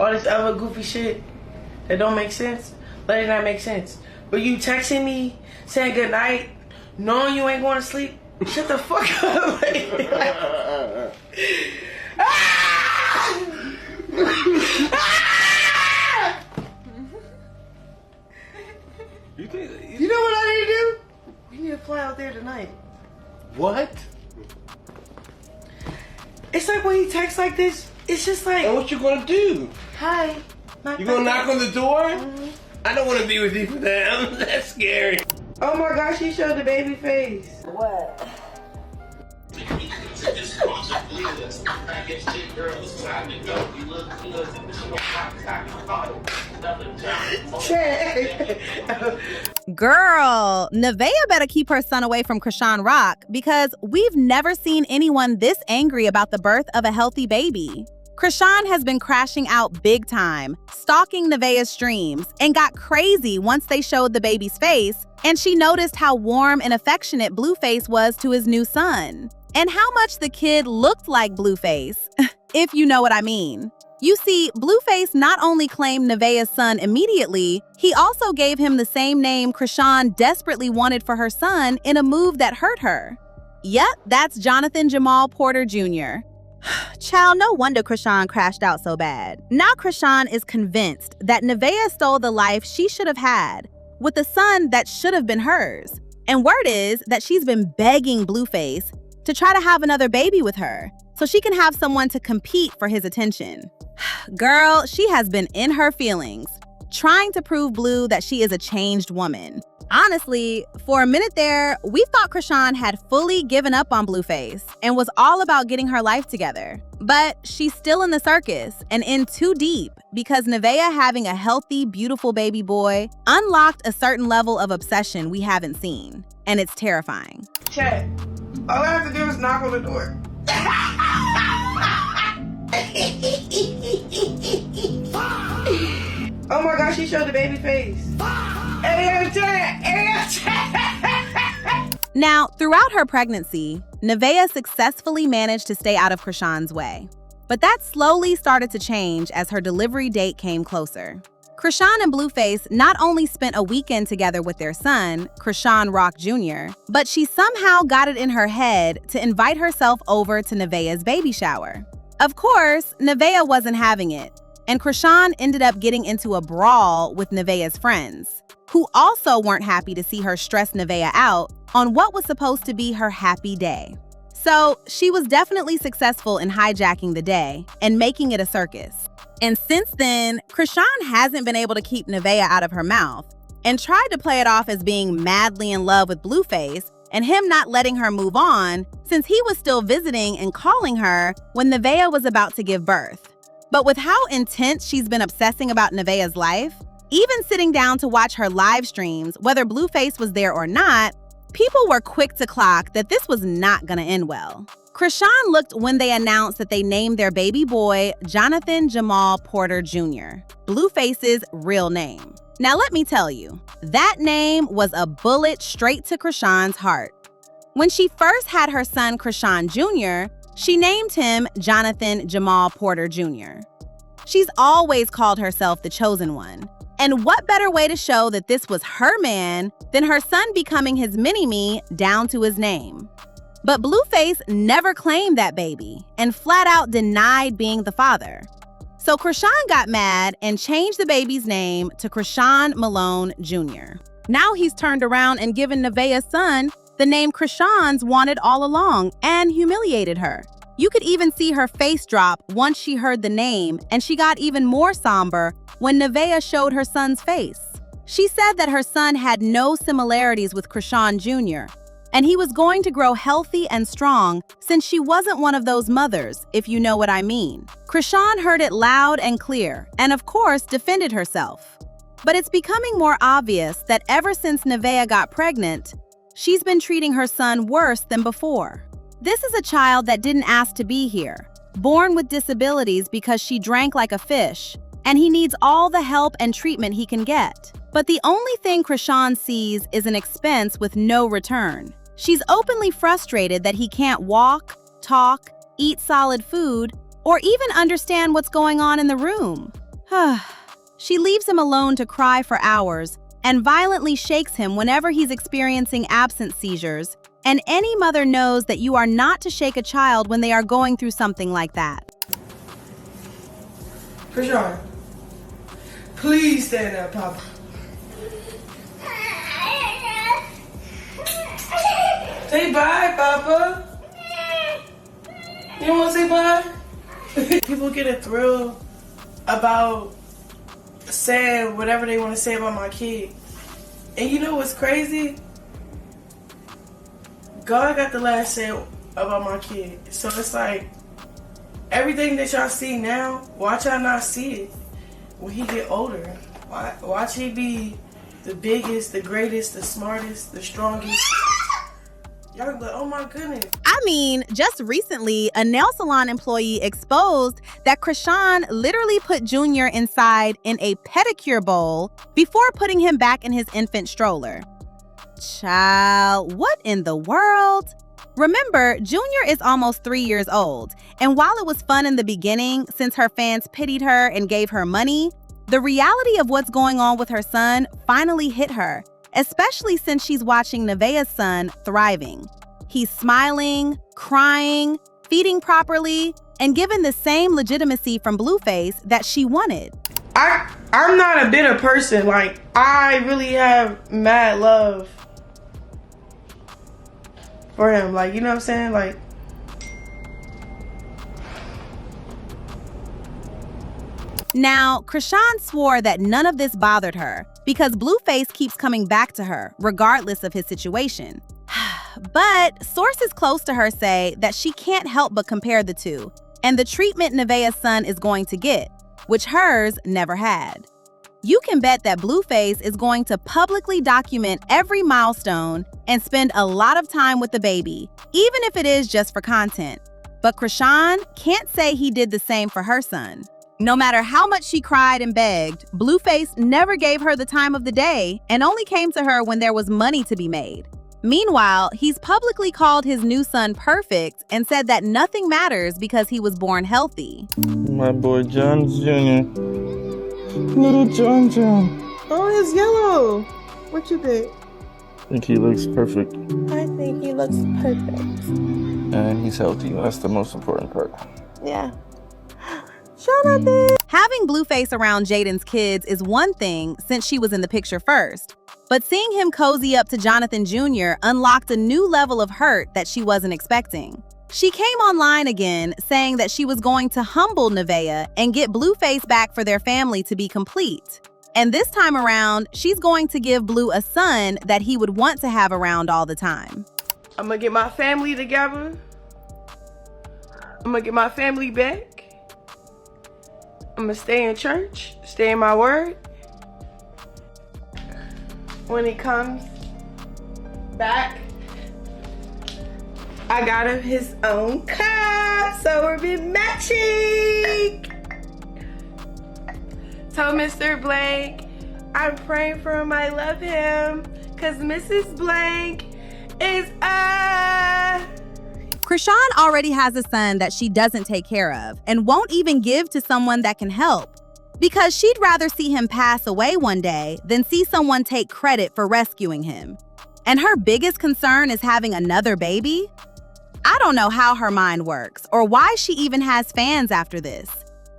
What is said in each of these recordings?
all this other goofy shit that don't make sense, let it not make sense. But you texting me, saying good night, knowing you ain't going to sleep, shut the fuck up. You know what I need to do? We need to fly out there tonight. What? It's like when he texts like this, it's just like... And what you gonna do? Hi. You gonna knock on the door? Mm-hmm. I don't want to be with you for that. That's scary. Oh my gosh, she showed the baby face. What? Girl, Neveah better keep her son away from Chrisean Rock because we've never seen anyone this angry about the birth of a healthy baby. Chrisean has been crashing out big time, stalking Neveah's streams, and got crazy once they showed the baby's face, and she noticed how warm and affectionate Blueface was to his new son, and how much the kid looked like Blueface, if you know what I mean. You see, Blueface not only claimed Neveah's son immediately, he also gave him the same name Chrisean desperately wanted for her son in a move that hurt her. Yep, that's Jonathan Jamal Porter Jr. Child, no wonder Chrisean crashed out so bad. Now Chrisean is convinced that Neveah stole the life she should have had, with a son that should have been hers. And word is that she's been begging Blueface to try to have another baby with her, so she can have someone to compete for his attention. Girl, she has been in her feelings, trying to prove Blue that she is a changed woman. Honestly, for a minute there, we thought Chrisean had fully given up on Blueface and was all about getting her life together. But she's still in the circus and in too deep because Neveah having a healthy, beautiful baby boy unlocked a certain level of obsession we haven't seen, and it's terrifying. Chat, all I have to do is knock on the door. Oh my gosh, she showed the baby face. Now, throughout her pregnancy, Neveah successfully managed to stay out of Chrisean's way. But that slowly started to change as her delivery date came closer. Chrisean and Blueface not only spent a weekend together with their son, Chrisean Rock Jr., but she somehow got it in her head to invite herself over to Neveah's baby shower. Of course, Neveah wasn't having it, and Chrisean ended up getting into a brawl with Neveah's friends, who also weren't happy to see her stress Neveah out on what was supposed to be her happy day. So she was definitely successful in hijacking the day and making it a circus. And since then, Chrisean hasn't been able to keep Neveah out of her mouth and tried to play it off as being madly in love with Blueface and him not letting her move on since he was still visiting and calling her when Neveah was about to give birth. But with how intense she's been obsessing about Neveah's life, even sitting down to watch her live streams, whether Blueface was there or not, people were quick to clock that this was not gonna end well. Chrisean looked when they announced that they named their baby boy Jonathan Jamal Porter Jr., Blueface's real name. Now let me tell you, that name was a bullet straight to Chrisean's heart. When she first had her son Chrisean Jr., she named him Jonathan Jamal Porter Jr. She's always called herself the chosen one. And what better way to show that this was her man than her son becoming his mini-me down to his name? But Blueface never claimed that baby and flat out denied being the father. So Chrisean got mad and changed the baby's name to Chrisean Malone Jr. Now he's turned around and given Neveah's son the name Chrisean's wanted all along and humiliated her. You could even see her face drop once she heard the name, and she got even more somber when Neveah showed her son's face. She said that her son had no similarities with Chrisean Jr., and he was going to grow healthy and strong since she wasn't one of those mothers, if you know what I mean. Chrisean heard it loud and clear, and of course defended herself. But it's becoming more obvious that ever since Neveah got pregnant, she's been treating her son worse than before. This is a child that didn't ask to be here, born with disabilities because she drank like a fish, and he needs all the help and treatment he can get. But the only thing Chrisean sees is an expense with no return. She's openly frustrated that he can't walk, talk, eat solid food, or even understand what's going on in the room. She leaves him alone to cry for hours and violently shakes him whenever he's experiencing absence seizures. And any mother knows that you are not to shake a child when they are going through something like that. Chrisean, please stand up, Papa. Say bye, Papa. You don't want to say bye? People get a thrill about saying whatever they want to say about my kid. And you know what's crazy? God got the last say about my kid. So it's like, everything that y'all see now, watch y'all not see it when he get older. Watch he be the biggest, the greatest, the smartest, the strongest. Y'all be like, oh my goodness. I mean, just recently, a nail salon employee exposed that Chrisean literally put Junior inside in a pedicure bowl before putting him back in his infant stroller. Child, what in the world? Remember, Junior is almost 3 years old, and while it was fun in the beginning since her fans pitied her and gave her money, the reality of what's going on with her son finally hit her, especially since she's watching Neveah's son thriving. He's smiling, crying, feeding properly, and given the same legitimacy from Blueface that she wanted. I'm not a bitter person. Like, I really have mad love for him. Like, you know what I'm saying? Like, now, Chrisean swore that none of this bothered her because Blueface keeps coming back to her, regardless of his situation. But sources close to her say that she can't help but compare the two and the treatment Neveah's son is going to get, which hers never had. You can bet that Blueface is going to publicly document every milestone and spend a lot of time with the baby, even if it is just for content. But Chrisean can't say he did the same for her son. No matter how much she cried and begged, Blueface never gave her the time of the day and only came to her when there was money to be made. Meanwhile, he's publicly called his new son perfect and said that nothing matters because he was born healthy. My boy John Jr. Little John. Oh, it's yellow. What you think? I think he looks perfect. I think he looks perfect. And he's healthy. That's the most important part. Yeah. Jonathan! Having Blueface around Jaden's kids is one thing since she was in the picture first. But seeing him cozy up to Jonathan Jr. unlocked a new level of hurt that she wasn't expecting. She came online again saying that she was going to humble Neveah and get Blueface back for their family to be complete. And this time around, she's going to give Blue a son that he would want to have around all the time. I'm gonna get my family together. I'm gonna get my family back. I'm gonna stay in church, stay in my word. When he comes back, I got him his own car, so we'll be matching. Tell Mr. Blank I'm praying for him, I love him, cause Mrs. Blank is Chrisean already has a son that she doesn't take care of and won't even give to someone that can help because she'd rather see him pass away one day than see someone take credit for rescuing him. And her biggest concern is having another baby? I don't know how her mind works or why she even has fans after this.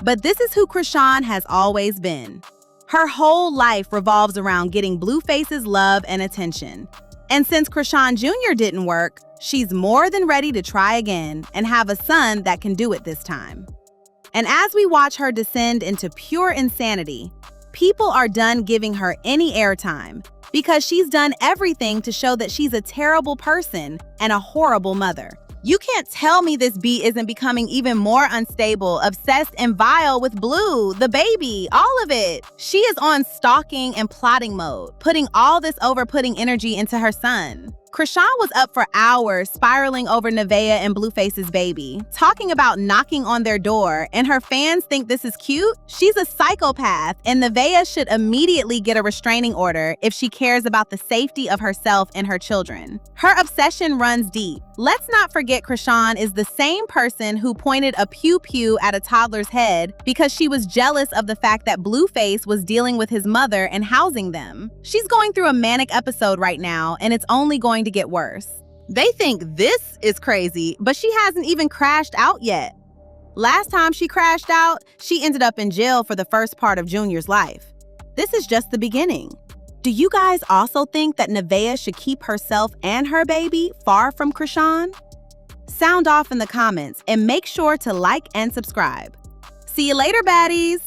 But this is who Chrisean has always been. Her whole life revolves around getting Blueface's love and attention. And since Chrisean Jr. didn't work, she's more than ready to try again and have a son that can do it this time. And as we watch her descend into pure insanity, people are done giving her any airtime because she's done everything to show that she's a terrible person and a horrible mother. You can't tell me this B isn't becoming even more unstable, obsessed, and vile with Blue, the baby, all of it. She is on stalking and plotting mode, putting all this over-putting energy into her son. Chrisean was up for hours spiraling over Neveah and Blueface's baby, talking about knocking on their door, and her fans think this is cute? She's a psychopath, and Neveah should immediately get a restraining order if she cares about the safety of herself and her children. Her obsession runs deep, Let's not forget Chrisean is the same person who pointed a pew-pew at a toddler's head because she was jealous of the fact that Blueface was dealing with his mother and housing them. She's going through a manic episode right now, and it's only going to get worse. They think this is crazy, but she hasn't even crashed out yet. Last time she crashed out, she ended up in jail for the first part of Junior's life. This is just the beginning. Do you guys also think that Neveah should keep herself and her baby far from Chrisean? Sound off in the comments and make sure to like and subscribe. See you later, baddies!